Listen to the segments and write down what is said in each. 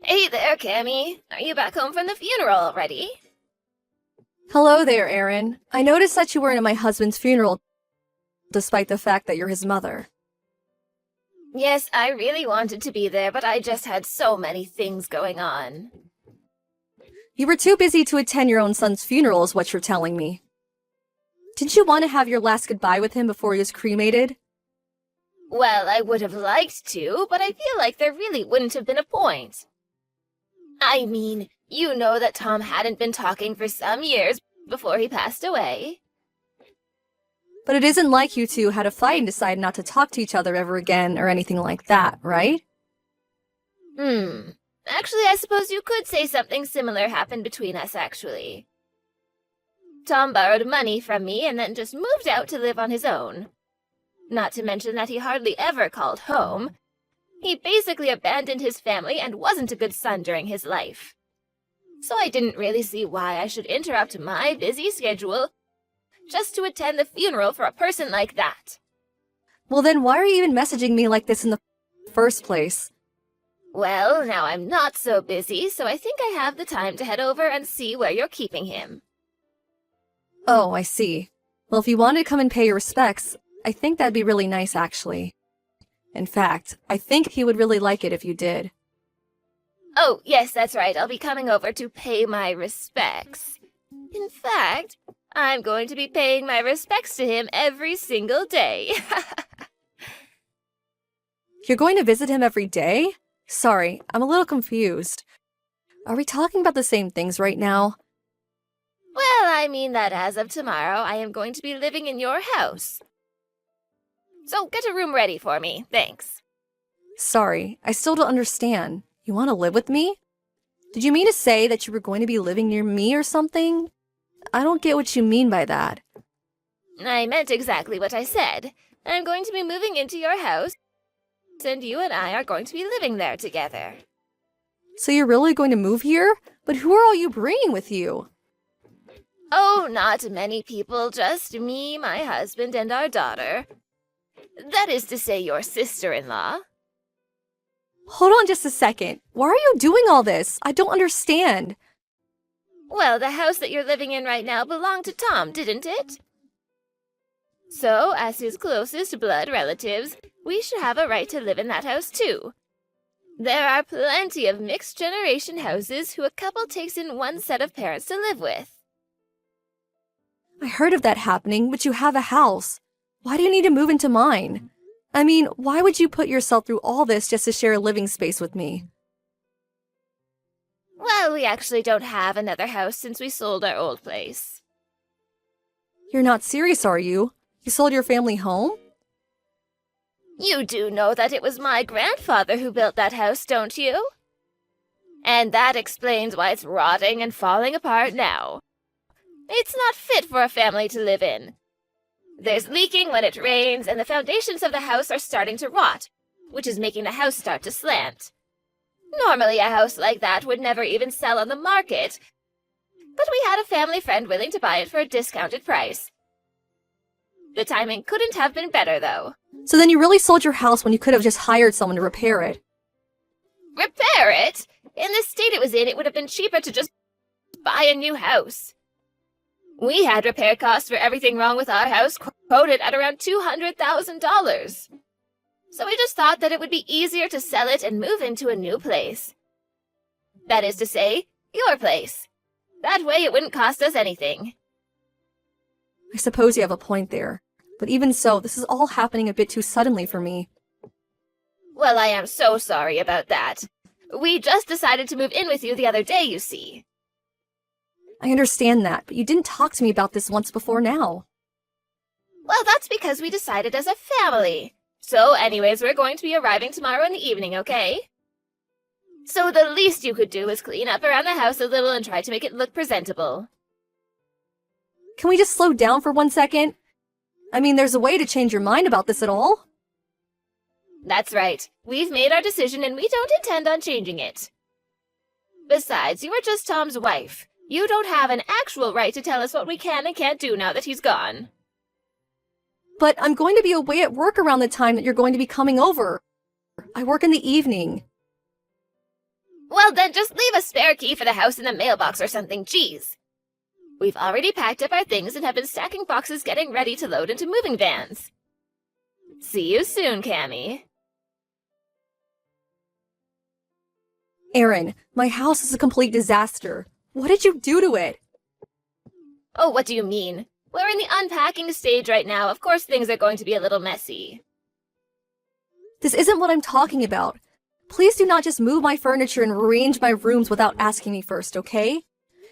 Hey there, Cammy. Are you back home from the funeral already? Hello there, Aaron. I noticed that you weren't at my husband's funeral, despite the fact that you're his mother. Yes, I really wanted to be there, but I just had so many things going on. You were too busy to attend your own son's funeral, is what you're telling me. Didn't you want to have your last goodbye with him before he was cremated? Well, I would have liked to, but I feel like there really wouldn't have been a point. I mean, you know that Tom hadn't been talking for some years before he passed away. But it isn't like you two had a fight and decided not to talk to each other ever again or anything like that, right? Actually, I suppose you could say something similar happened between us, actually. Tom borrowed money from me and then just moved out to live on his own. Not to mention that he hardly ever called home. He basically abandoned his family and wasn't a good son during his life. So I didn't really see why I should interrupt my busy schedule just to attend the funeral for a person like that. Well then, why are you even messaging me like this in the first place? Well, now I'm not so busy, so I think I have the time to head over and see where you're keeping him. Oh, I see. Well, if you wanted to come and pay your respects, I think that'd be really nice, actually. In fact, I think he would really like it if you did. Oh, yes, that's right. I'll be coming over to pay my respects. In fact, I'm going to be paying my respects to him every single day. You're going to visit him every day? Sorry, I'm a little confused. Are we talking about the same things right now? Well, I mean that as of tomorrow, I am going to be living in your house. So get a room ready for me, thanks. Sorry, I still don't understand. You want to live with me? Did you mean to say that you were going to be living near me or something? I don't get what you mean by that. I meant exactly what I said. I'm going to be moving into your house, and you and I are going to be living there together. So you're really going to move here? But who are all you bringing with you? Oh, not many people, just me, my husband, and our daughter. That is to say, your sister-in-law. Hold on just a second. Why are you doing all this? I don't understand. Well, the house that you're living in right now belonged to Tom, didn't it? So, as his closest blood relatives, we should have a right to live in that house too. There are plenty of mixed-generation houses who a couple takes in one set of parents to live with. I heard of that happening, but you have a house. Why do you need to move into mine? I mean, why would you put yourself through all this just to share a living space with me? Well, we actually don't have another house since we sold our old place. You're not serious, are you? You sold your family home? You do know that it was my grandfather who built that house, don't you? And that explains why it's rotting and falling apart now. It's not fit for a family to live in. There's leaking when it rains, and the foundations of the house are starting to rot, which is making the house start to slant. Normally a house like that would never even sell on the market, but we had a family friend willing to buy it for a discounted price. The timing couldn't have been better, though. So then you really sold your house when you could have just hired someone to repair it. Repair it? In the state it was in, it would have been cheaper to just buy a new house. We had repair costs for everything wrong with our house quoted at around $200,000. So we just thought that it would be easier to sell it and move into a new place. That is to say, your place. That way it wouldn't cost us anything. I suppose you have a point there. But even so, this is all happening a bit too suddenly for me. Well, I am so sorry about that. We just decided to move in with you the other day, you see. I understand that, but you didn't talk to me about this once before now. Well, that's because we decided as a family. So anyways, we're going to be arriving tomorrow in the evening, okay? So the least you could do is clean up around the house a little and try to make it look presentable. Can we just slow down for 1 second? I mean, there's a way to change your mind about this at all? That's right. We've made our decision and we don't intend on changing it. Besides, you are just Tom's wife. You don't have an actual right to tell us what we can and can't do now that he's gone. But I'm going to be away at work around the time that you're going to be coming over. I work in the evening. Well, then just leave a spare key for the house in the mailbox or something, jeez. We've already packed up our things and have been stacking boxes getting ready to load into moving vans. See you soon, Cammy. Erin, my house is a complete disaster. What did you do to it? Oh, what do you mean? We're in the unpacking stage right now. Of course things are going to be a little messy. This isn't what I'm talking about. Please do not just move my furniture and rearrange my rooms without asking me first, okay?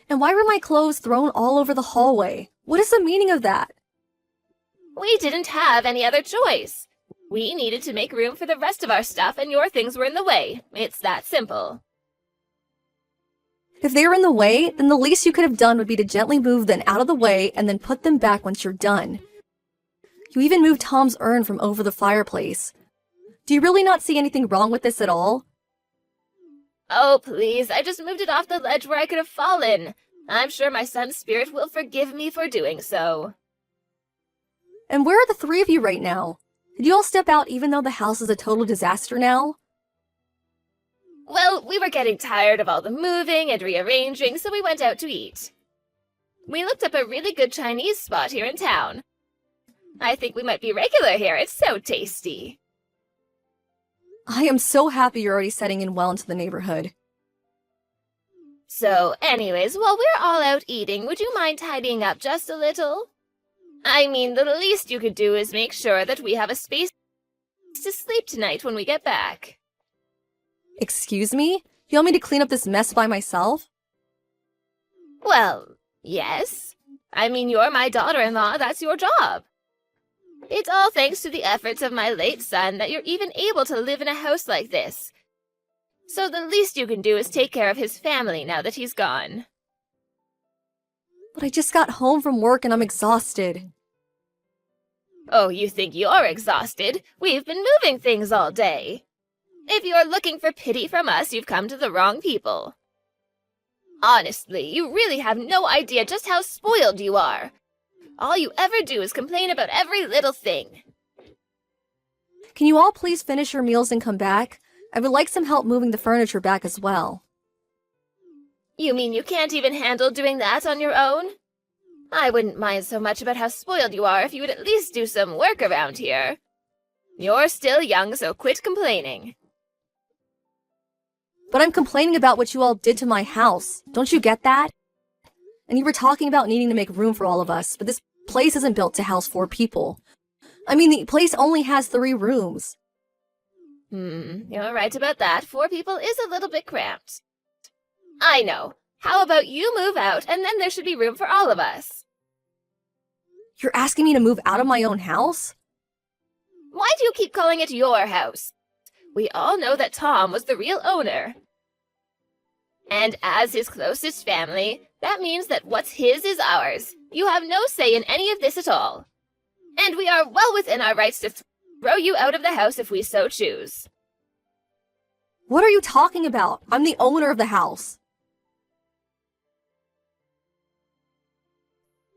And why were my clothes thrown all over the hallway? What is the meaning of that? We didn't have any other choice. We needed to make room for the rest of our stuff, and your things were in the way. It's that simple. If they were in the way, then the least you could have done would be to gently move them out of the way and then put them back once you're done. You even moved Tom's urn from over the fireplace. Do you really not see anything wrong with this at all? Oh, please, I just moved it off the ledge where I could have fallen. I'm sure my son's spirit will forgive me for doing so. And where are the three of you right now? Did you all step out even though the house is a total disaster now? Well, we were getting tired of all the moving and rearranging, so we went out to eat. We looked up a really good Chinese spot here in town. I think we might be regular here. It's so tasty. I am so happy you're already setting in well into the neighborhood. So, anyways, while we're all out eating, would you mind tidying up just a little? I mean, the least you could do is make sure that we have a space to sleep tonight when we get back. Excuse me? You want me to clean up this mess by myself? Well, yes. I mean, you're my daughter-in-law, that's your job. It's all thanks to the efforts of my late son that you're even able to live in a house like this. So the least you can do is take care of his family now that he's gone. But I just got home from work and I'm exhausted. Oh, you think you're exhausted? We've been moving things all day. If you're looking for pity from us, you've come to the wrong people. Honestly, you really have no idea just how spoiled you are. All you ever do is complain about every little thing. Can you all please finish your meals and come back? I would like some help moving the furniture back as well. You mean you can't even handle doing that on your own? I wouldn't mind so much about how spoiled you are if you would at least do some work around here. You're still young, so quit complaining. But I'm complaining about what you all did to my house. Don't you get that? And you were talking about needing to make room for all of us, but this place isn't built to house 4 people. I mean, the place only has 3 rooms. You're right about that. 4 people is a little bit cramped. I know. How about you move out, and then there should be room for all of us? You're asking me to move out of my own house? Why do you keep calling it your house? We all know that Tom was the real owner. And as his closest family, that means that what's his is ours. You have no say in any of this at all. And we are well within our rights to throw you out of the house if we so choose. What are you talking about? I'm the owner of the house.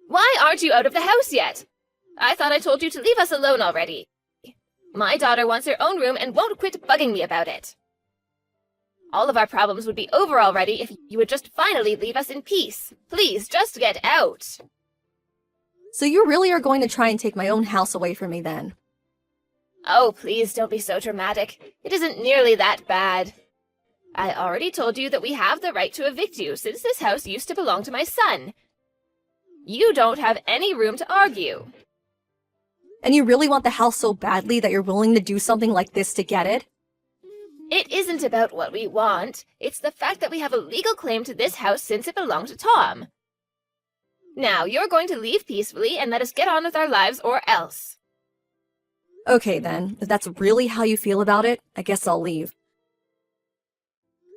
Why aren't you out of the house yet? I thought I told you to leave us alone already. My daughter wants her own room and won't quit bugging me about it. All of our problems would be over already if you would just finally leave us in peace. Please, just get out. So you really are going to try and take my own house away from me then? Oh, please don't be so dramatic. It isn't nearly that bad. I already told you that we have the right to evict you since this house used to belong to my son. You don't have any room to argue. And you really want the house so badly that you're willing to do something like this to get it? It isn't about what we want. It's the fact that we have a legal claim to this house since it belonged to Tom. Now, you're going to leave peacefully and let us get on with our lives or else. Okay then, if that's really how you feel about it, I guess I'll leave.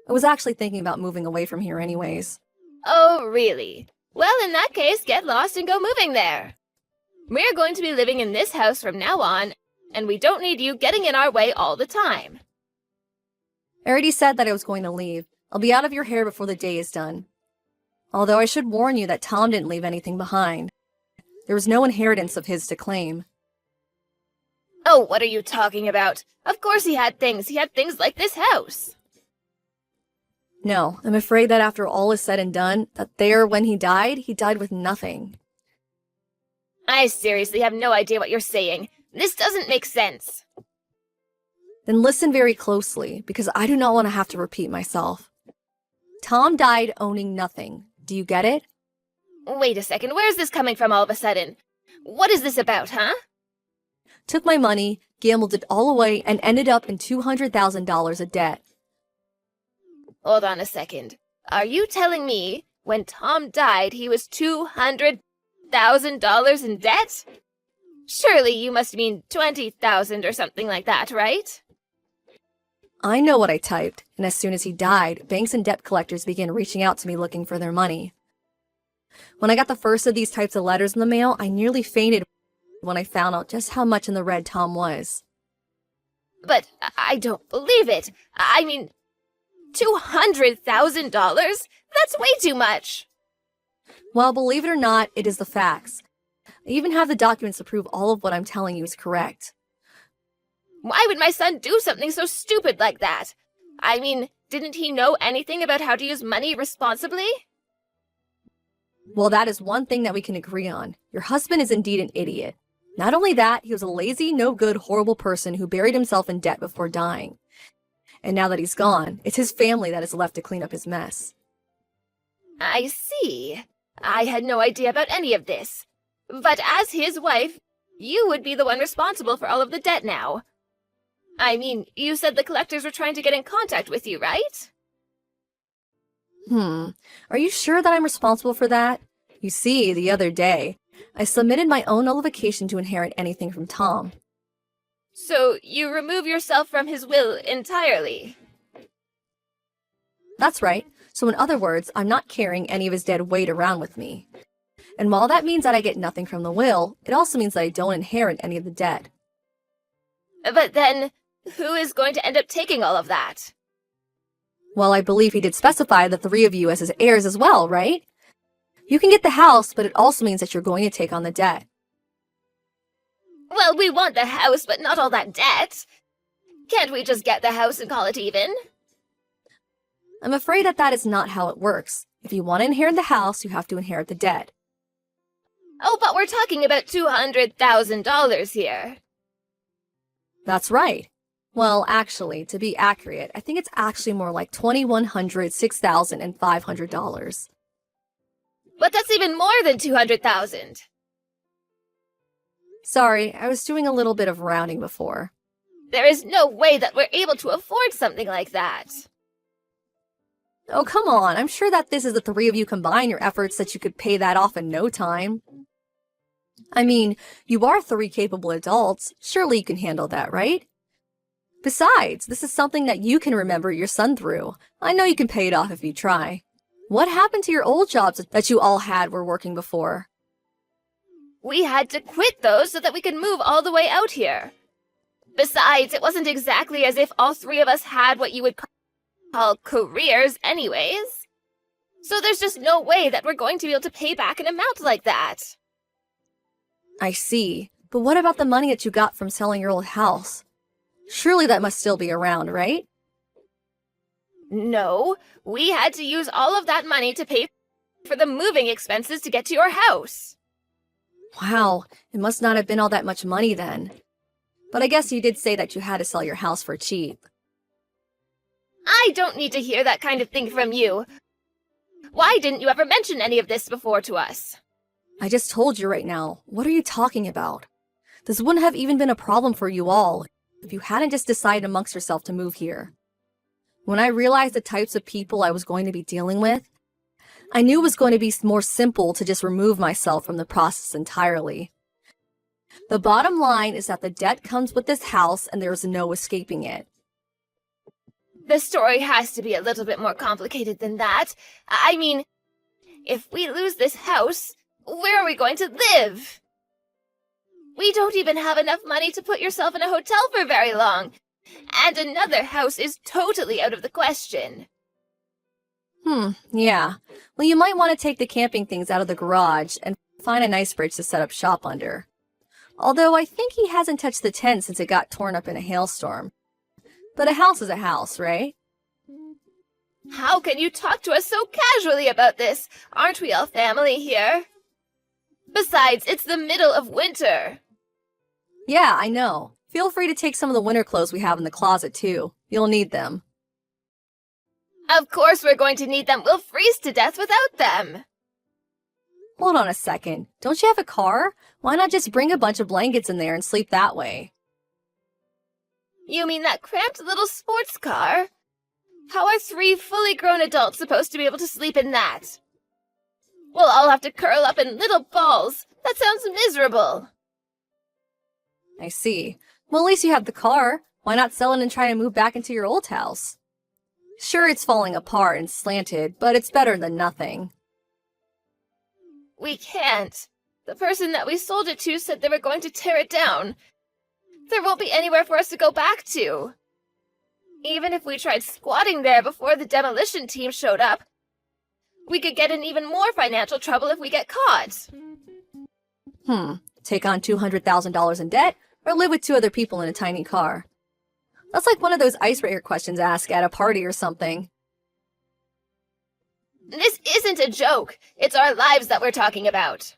I was actually thinking about moving away from here anyways. Oh, really? Well, in that case, get lost and go moving there. We're going to be living in this house from now on, and we don't need you getting in our way all the time. I already said that I was going to leave. I'll be out of your hair before the day is done. Although I should warn you that Tom didn't leave anything behind. There was no inheritance of his to claim. Oh, what are you talking about? Of course he had things. He had things like this house. No, I'm afraid that after all is said and done, that there, when he died with nothing. I seriously have no idea what you're saying. This doesn't make sense. Then listen very closely, because I do not want to have to repeat myself. Tom died owning nothing. Do you get it? Wait a second, where's this coming from all of a sudden? What is this about, huh? Took my money, gambled it all away, and ended up in $200,000 of debt. Hold on a second. Are you telling me when Tom died he was $200,000 in debt? Surely you must mean 20,000 or something like that, right? I know what I typed, and as soon as he died, banks and debt collectors began reaching out to me looking for their money. When I got the first of these types of letters in the mail, I nearly fainted when I found out just how much in the red Tom was. But I don't believe it. I mean, $200,000? That's way too much. Well, believe it or not, it is the facts. I even have the documents to prove all of what I'm telling you is correct. Why would my son do something so stupid like that? I mean, didn't he know anything about how to use money responsibly? Well, that is one thing that we can agree on. Your husband is indeed an idiot. Not only that, he was a lazy, no-good, horrible person who buried himself in debt before dying. And now that he's gone, it's his family that is left to clean up his mess. I see. I had no idea about any of this. But as his wife, you would be the one responsible for all of the debt now. I mean, you said the collectors were trying to get in contact with you, right? Are you sure that I'm responsible for that? You see, the other day, I submitted my own nullification to inherit anything from Tom. So you remove yourself from his will entirely? That's right. So in other words, I'm not carrying any of his dead weight around with me. And while that means that I get nothing from the will, it also means that I don't inherit any of the debt. But then, who is going to end up taking all of that? Well, I believe he did specify the three of you as his heirs as well, right? You can get the house, but it also means that you're going to take on the debt. Well, we want the house, but not all that debt. Can't we just get the house and call it even? I'm afraid that is not how it works. If you want to inherit the house, you have to inherit the debt. Oh, but we're talking about $200,000 here. That's right. Well, actually, to be accurate, I think it's actually more like $2,100, $6,500. But that's even more than $200,000. Sorry, I was doing a little bit of rounding before. There is no way that we're able to afford something like that. Oh, come on. I'm sure that this is the three of you combine your efforts that you could pay that off in no time. I mean, you are three capable adults. Surely you can handle that, right? Besides, this is something that you can remember your son through. I know you can pay it off if you try. What happened to your old jobs that you all had were working before? We had to quit those so that we could move all the way out here. Besides, it wasn't exactly as if all three of us had what you would call careers anyways. So there's just no way that we're going to be able to pay back an amount like that. I see. But what about the money that you got from selling your old house? Surely that must still be around, right? No, we had to use all of that money to pay for the moving expenses to get to your house. Wow, it must not have been all that much money then. But I guess you did say that you had to sell your house for cheap. I don't need to hear that kind of thing from you. Why didn't you ever mention any of this before to us? I just told you right now. What are you talking about? This wouldn't have even been a problem for you all if you hadn't just decided amongst yourself to move here. When I realized the types of people I was going to be dealing with, I knew it was going to be more simple to just remove myself from the process entirely. The bottom line is that the debt comes with this house and there is no escaping it. The story has to be a little bit more complicated than that. I mean, if we lose this house, where are we going to live? We don't even have enough money to put yourself in a hotel for very long. And another house is totally out of the question. Yeah. Well, you might want to take the camping things out of the garage and find a nice bridge to set up shop under. Although I think he hasn't touched the tent since it got torn up in a hailstorm. But a house is a house, right? How can you talk to us so casually about this? Aren't we all family here? Besides, it's the middle of winter. Yeah, I know. Feel free to take some of the winter clothes we have in the closet, too. You'll need them. Of course we're going to need them. We'll freeze to death without them. Hold on a second. Don't you have a car? Why not just bring a bunch of blankets in there and sleep that way? You mean that cramped little sports car? How are 3 fully grown adults supposed to be able to sleep in that? We'll all have to curl up in little balls. That sounds miserable. I see. Well, at least you have the car. Why not sell it and try to move back into your old house? Sure, it's falling apart and slanted, but it's better than nothing. We can't. The person that we sold it to said they were going to tear it down. There won't be anywhere for us to go back to. Even if we tried squatting there before the demolition team showed up, we could get in even more financial trouble if we get caught. Take on $200,000 in debt, or live with 2 other people in a tiny car? That's like one of those icebreaker questions asked at a party or something. This isn't a joke. It's our lives that we're talking about.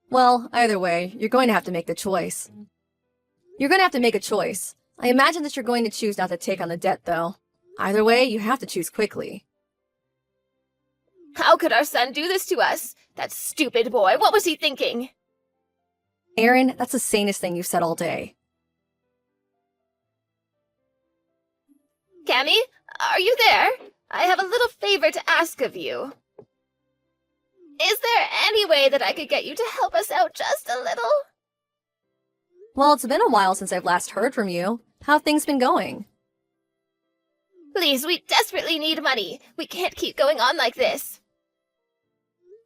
Well, either way, you're going to have to make the choice. You're going to have to make a choice. I imagine that you're going to choose not to take on the debt, though. Either way, you have to choose quickly. How could our son do this to us? That stupid boy. What was he thinking? Aaron, that's the sanest thing you've said all day. Cammy, are you there? I have a little favor to ask of you. Is there any way that I could get you to help us out just a little? Well, it's been a while since I've last heard from you. How have things been going? Please, we desperately need money. We can't keep going on like this.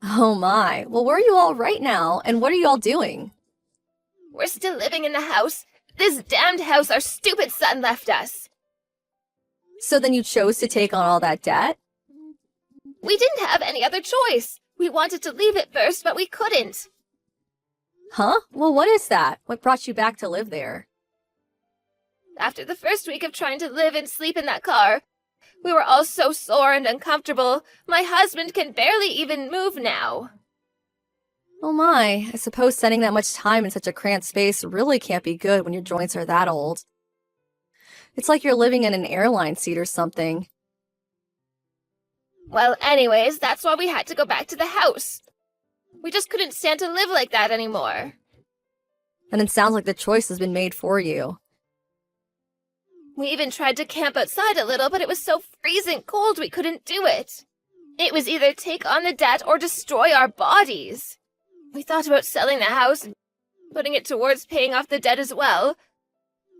Oh my. Well, where are you all right now, and what are you all doing? We're still living in the house. This damned house our stupid son left us. So then you chose to take on all that debt? We didn't have any other choice. We wanted to leave it first, but we couldn't. Huh? Well, what is that? What brought you back to live there? After the first week of trying to live and sleep in that car, we were all so sore and uncomfortable. My husband can barely even move now. Oh my, I suppose spending that much time in such a cramped space really can't be good when your joints are that old. It's like you're living in an airline seat or something. Well, anyways, that's why we had to go back to the house. We just couldn't stand to live like that anymore. And it sounds like the choice has been made for you. We even tried to camp outside a little, but it was so freezing cold we couldn't do it. It was either take on the debt or destroy our bodies. We thought about selling the house and putting it towards paying off the debt as well,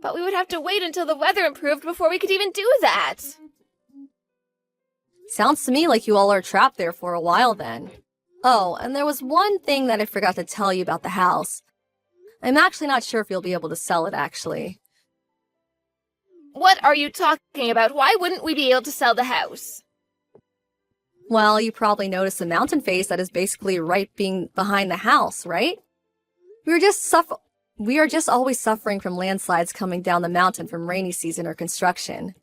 but we would have to wait until the weather improved before we could even do that. Sounds to me like you all are trapped there for a while then. Oh, and there was one thing that I forgot to tell you about the house. I'm actually not sure if you'll be able to sell it, actually. What are you talking about? Why wouldn't we be able to sell the house? Well, you probably noticed the mountain face that is basically right being behind the house, right? We are just always suffering from landslides coming down the mountain from rainy season or construction.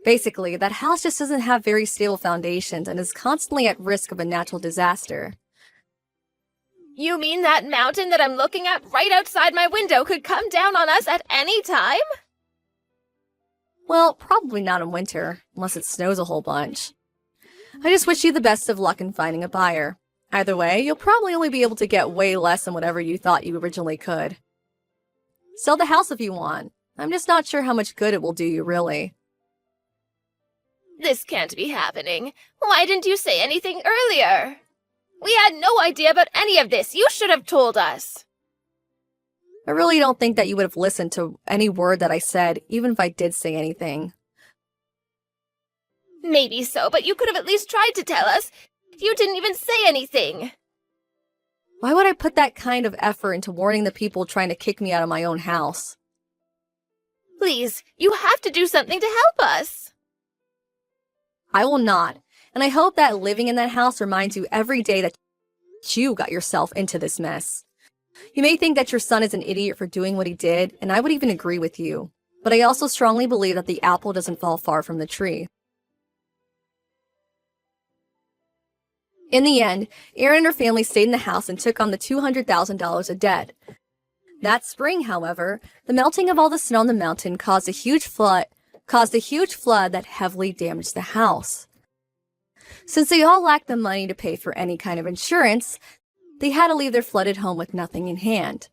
Basically, that house just doesn't have very stable foundations and is constantly at risk of a natural disaster. You mean that mountain that I'm looking at right outside my window could come down on us at any time? Well, probably not in winter, unless it snows a whole bunch. I just wish you the best of luck in finding a buyer. Either way, you'll probably only be able to get way less than whatever you thought you originally could. Sell the house if you want. I'm just not sure how much good it will do you, really. This can't be happening. Why didn't you say anything earlier? We had no idea about any of this. You should have told us. I really don't think that you would have listened to any word that I said, even if I did say anything. Maybe so, but you could have at least tried to tell us. You didn't even say anything. Why would I put that kind of effort into warning the people trying to kick me out of my own house? Please, you have to do something to help us. I will not, and I hope that living in that house reminds you every day that you got yourself into this mess. You may think that your son is an idiot for doing what he did, and I would even agree with you, but I also strongly believe that the apple doesn't fall far from the tree. In the end, Erin and her family stayed in the house and took on the $200,000 of debt. That spring, however, the melting of all the snow on the mountain caused a huge flood that heavily damaged the house. Since they all lacked the money to pay for any kind of insurance, they had to leave their flooded home with nothing in hand.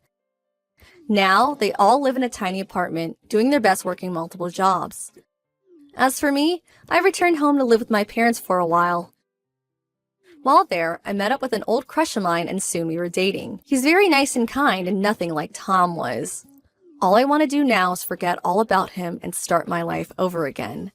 Now, they all live in a tiny apartment, doing their best working multiple jobs. As for me, I returned home to live with my parents for a while. While there, I met up with an old crush of mine and soon we were dating. He's very nice and kind and nothing like Tom was. All I want to do now is forget all about him and start my life over again.